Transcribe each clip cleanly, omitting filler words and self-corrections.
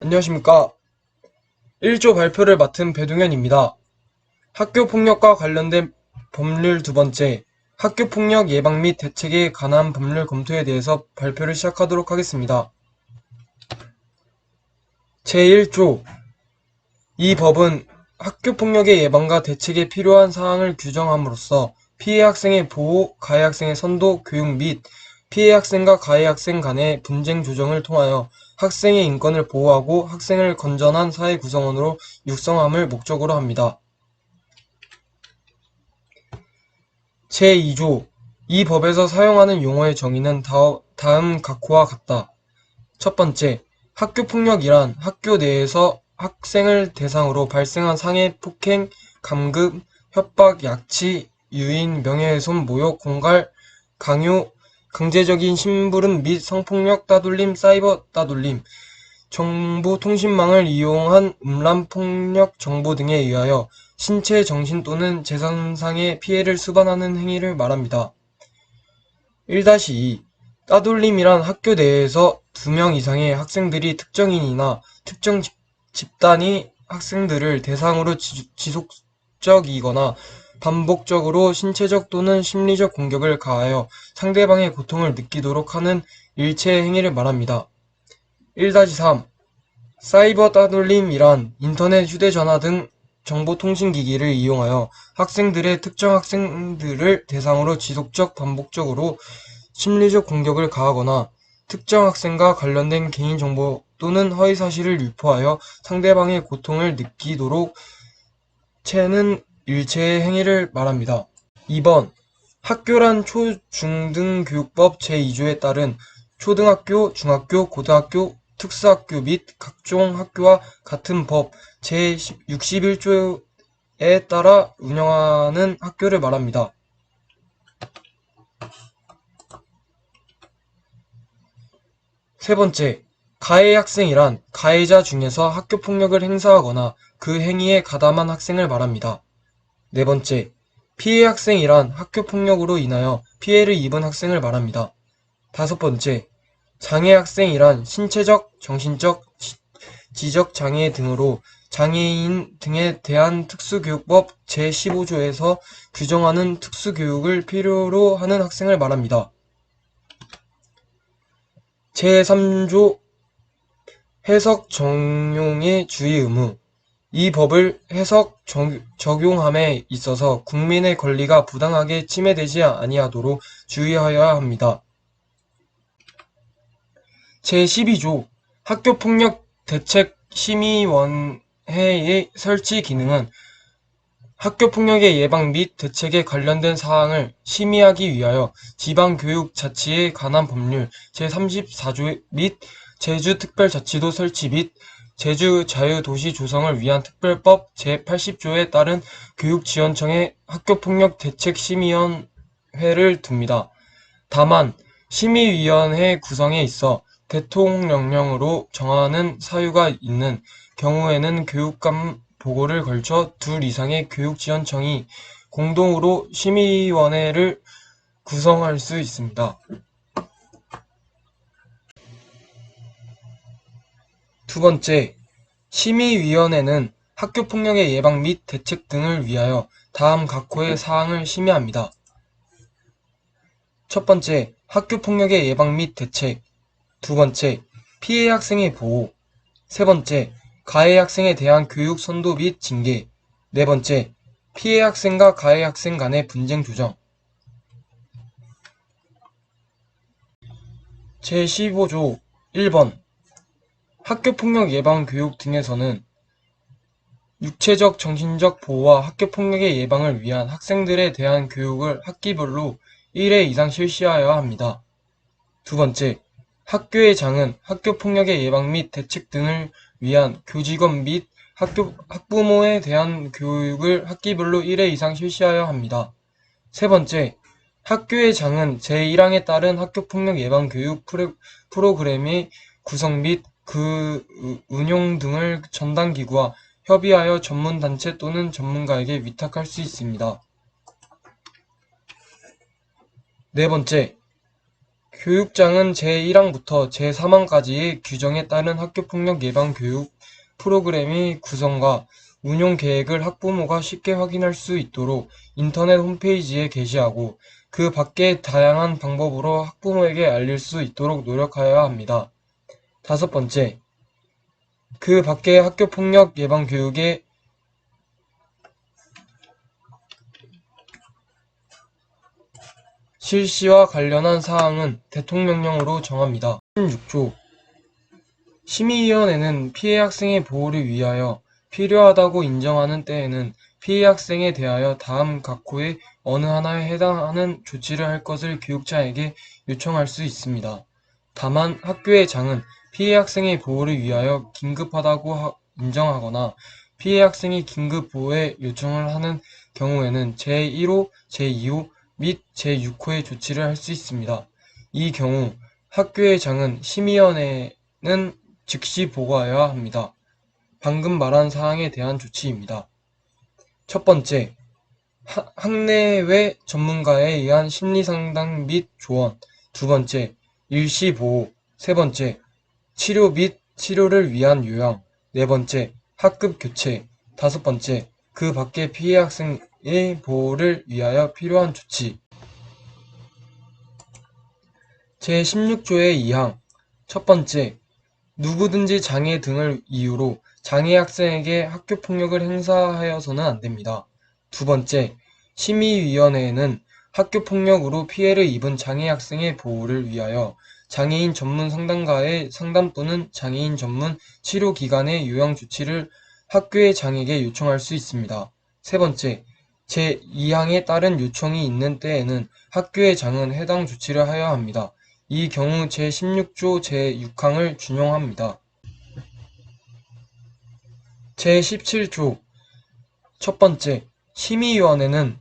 안녕하십니까. 1조 발표를 맡은 배동현입니다. 학교폭력과 관련된 법률 두 번째, 학교폭력 예방 및 대책에 관한 법률 검토에 대해서 발표를 시작하도록 하겠습니다. 제1조, 이 법은 학교폭력의 예방과 대책에 필요한 사항을 규정함으로써 피해 학생의 보호, 가해 학생의 선도, 교육 및 피해 학생과 가해 학생 간의 분쟁 조정을 통하여 학생의 인권을 보호하고 학생을 건전한 사회 구성원으로 육성함을 목적으로 합니다. 제2조, 이 법에서 사용하는 용어의 정의는 다음 각호와 같다. 첫 번째, 학교폭력이란 학교 내에서 학생을 대상으로 발생한 상해, 폭행, 감금, 협박, 약치, 유인, 명예훼손, 모욕, 공갈, 강요, 강제적인 심부름 및 성폭력, 따돌림, 사이버 따돌림, 정보통신망을 이용한 음란폭력 정보 등에 의하여 신체, 정신 또는 재산상의 피해를 수반하는 행위를 말합니다. 1-2. 따돌림이란 학교 내에서 2명 이상의 학생들이 특정인이나 특정 집단이 학생들을 대상으로 지속적이거나 반복적으로 신체적 또는 심리적 공격을 가하여 상대방의 고통을 느끼도록 하는 일체의 행위를 말합니다. 1-3. 사이버 따돌림이란 인터넷, 휴대전화 등 정보통신기기를 이용하여 특정 학생들을 대상으로 지속적, 반복적으로 심리적 공격을 가하거나 특정 학생과 관련된 개인정보 또는 허위사실을 유포하여 상대방의 고통을 느끼도록 채는 일체의 행위를 말합니다. 2번. 학교란 초중등교육법 제2조에 따른 초등학교, 중학교, 고등학교, 특수학교 및 각종 학교와 같은 법 제61조에 따라 운영하는 학교를 말합니다. 세 번째, 가해 학생이란 가해자 중에서 학교폭력을 행사하거나 그 행위에 가담한 학생을 말합니다. 네 번째, 피해 학생이란 학교폭력으로 인하여 피해를 입은 학생을 말합니다. 다섯 번째, 장애 학생이란 신체적, 정신적, 지적 장애 등으로 장애인 등에 대한 특수교육법 제15조에서 규정하는 특수교육을 필요로 하는 학생을 말합니다. 제3조 해석 적용의 주의 의무. 이 법을 해석 적용함에 있어서 국민의 권리가 부당하게 침해되지 아니하도록 주의하여야 합니다. 제12조 학교폭력 대책심의원회의 설치 기능은 학교폭력의 예방 및 대책에 관련된 사항을 심의하기 위하여 지방교육자치에 관한 법률 제34조 및 제주특별자치도 설치 및 제주자유도시 조성을 위한 특별법 제80조에 따른 교육지원청의 학교폭력 대책심의위원회를 둡니다. 다만 심의위원회 구성에 있어 대통령령으로 정하는 사유가 있는 경우에는 교육감 보고를 걸쳐 둘 이상의 교육지원청이 공동으로 심의위원회를 구성할 수 있습니다. 두 번째, 심의위원회는 학교폭력의 예방 및 대책 등을 위하여 다음 각호의 사항을 심의합니다. 첫 번째, 학교폭력의 예방 및 대책. 두 번째, 피해 학생의 보호. 세 번째, 가해 학생에 대한 교육 선도 및 징계. 네 번째, 피해 학생과 가해 학생 간의 분쟁 조정. 제15조 1번 학교폭력 예방 교육 등에서는 육체적, 정신적 보호와 학교폭력의 예방을 위한 학생들에 대한 교육을 학기별로 1회 이상 실시하여야 합니다. 두 번째, 학교의 장은 학교폭력의 예방 및 대책 등을 위한 교직원 및 학부모에 대한 교육을 학기별로 1회 이상 실시하여야 합니다. 세 번째, 학교의 장은 제1항에 따른 학교폭력 예방 교육 프로그램의 구성 및 그 운용 등을 전담기구와 협의하여 전문단체 또는 전문가에게 위탁할 수 있습니다. 네 번째, 교육장은 제1항부터 제3항까지의 규정에 따른 학교폭력 예방 교육 프로그램의 구성과 운용 계획을 학부모가 쉽게 확인할 수 있도록 인터넷 홈페이지에 게시하고 그 밖의 다양한 방법으로 학부모에게 알릴 수 있도록 노력하여야 합니다. 5번째, 그 밖의 학교폭력 예방 교육의 실시와 관련한 사항은 대통령령으로 정합니다. 16조 심의위원회는 피해 학생의 보호를 위하여 필요하다고 인정하는 때에는 피해 학생에 대하여 다음 각호의 어느 하나에 해당하는 조치를 할 것을 교육자에게 요청할 수 있습니다. 다만 학교의 장은 피해 학생의 보호를 위하여 긴급하다고 인정하거나 피해 학생이 긴급 보호에 요청을 하는 경우에는 제1호, 제2호 및 제6호의 조치를 할 수 있습니다. 이 경우 학교의 장은 심의위원회는 즉시 보고하여야 합니다. 방금 말한 사항에 대한 조치입니다. 첫 번째, 학내외 전문가에 의한 심리상담 및 조언. 두 번째, 일시보호. 세 번째, 치료 및 치료를 위한 요양. 네 번째, 학급 교체. 다섯 번째, 그 밖의 피해 학생의 보호를 위하여 필요한 조치. 제16조의 2항. 첫 번째, 누구든지 장애 등을 이유로 장애 학생에게 학교폭력을 행사하여서는 안 됩니다. 두 번째, 심의위원회에는 학교폭력으로 피해를 입은 장애 학생의 보호를 위하여 장애인 전문 상담가의 상담 또는 장애인 전문 치료기관의 요양 조치를 학교의 장에게 요청할 수 있습니다. 세 번째, 제2항에 따른 요청이 있는 때에는 학교의 장은 해당 조치를 하여야 합니다. 이 경우 제16조 제6항을 준용합니다. 제17조 첫 번째, 심의위원회는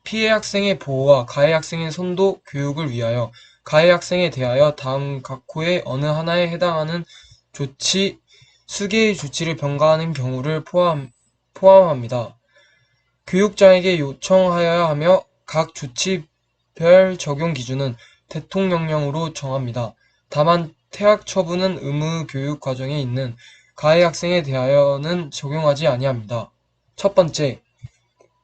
피해 학생의 보호와 가해 학생의 선도 교육을 위하여 가해 학생에 대하여 다음 각호의 어느 하나에 해당하는 조치, 수개의 조치를 병가하는 경우를 포함합니다. 교육장에게 요청하여야 하며 각 조치별 적용 기준은 대통령령으로 정합니다. 다만 퇴학 처분은 의무 교육 과정에 있는 가해 학생에 대하여는 적용하지 아니합니다. 첫 번째,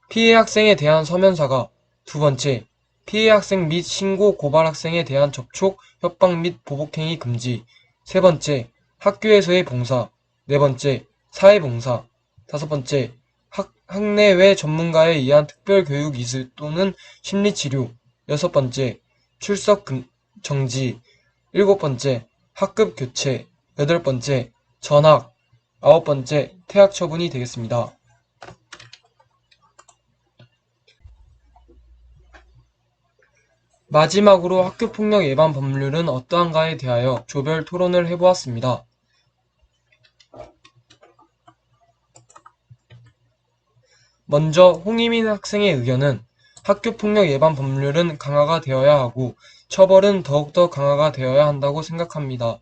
피해 학생에 대한 서면사과. 두 번째, 피해 학생 및 신고 고발 학생에 대한 접촉, 협박 및 보복행위 금지. 세 번째, 학교에서의 봉사. 네 번째, 사회봉사. 다섯 번째, 학내외 전문가에 의한 특별교육 이수 또는 심리치료. 여섯 번째, 출석 정지. 일곱 번째, 학급 교체. 여덟 번째, 전학. 아홉 번째, 퇴학 처분이 되겠습니다. 마지막으로 학교폭력 예방 법률은 어떠한가에 대하여 조별 토론을 해보았습니다. 먼저 홍희민 학생의 의견은 학교폭력 예방 법률은 강화가 되어야 하고 처벌은 더욱더 강화가 되어야 한다고 생각합니다.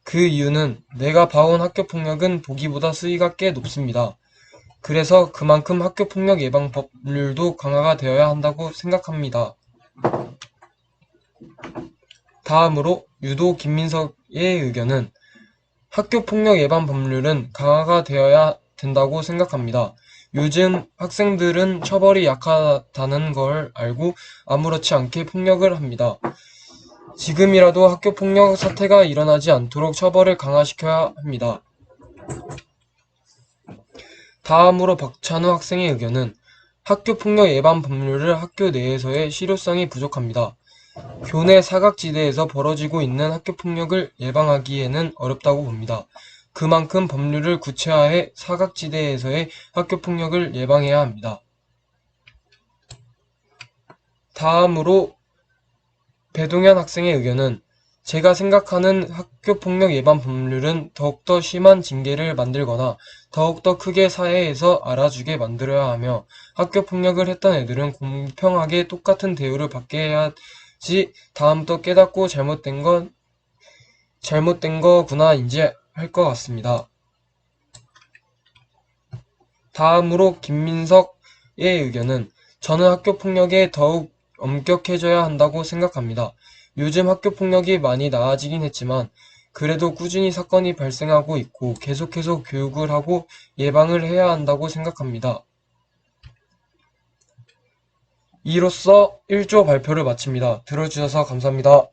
그 이유는 내가 봐온 학교폭력은 보기보다 수위가 꽤 높습니다. 그래서 그만큼 학교폭력 예방 법률도 강화가 되어야 한다고 생각합니다. 다음으로 유도 김민석의 의견은 학교폭력 예방 법률은 강화가 되어야 된다고 생각합니다. 요즘 학생들은 처벌이 약하다는 걸 알고 아무렇지 않게 폭력을 합니다. 지금이라도 학교폭력 사태가 일어나지 않도록 처벌을 강화시켜야 합니다. 다음으로 박찬우 학생의 의견은 학교폭력 예방 법률을 학교 내에서의 실효성이 부족합니다. 교내 사각지대에서 벌어지고 있는 학교폭력을 예방하기에는 어렵다고 봅니다. 그만큼 법률을 구체화해 사각지대에서의 학교폭력을 예방해야 합니다. 다음으로 배동현 학생의 의견은 제가 생각하는 학교폭력 예방 법률은 더욱더 심한 징계를 만들거나 더욱더 크게 사회에서 알아주게 만들어야 하며 학교폭력을 했던 애들은 공평하게 똑같은 대우를 받게 해야지 다음부터 깨닫고 잘못된 거구나 인지할 것 같습니다. 다음으로 김민석의 의견은 저는 학교폭력에 더욱 엄격해져야 한다고 생각합니다. 요즘 학교폭력이 많이 나아지긴 했지만 그래도 꾸준히 사건이 발생하고 있고 계속해서 교육을 하고 예방을 해야 한다고 생각합니다. 이로써 1조 발표를 마칩니다. 들어주셔서 감사합니다.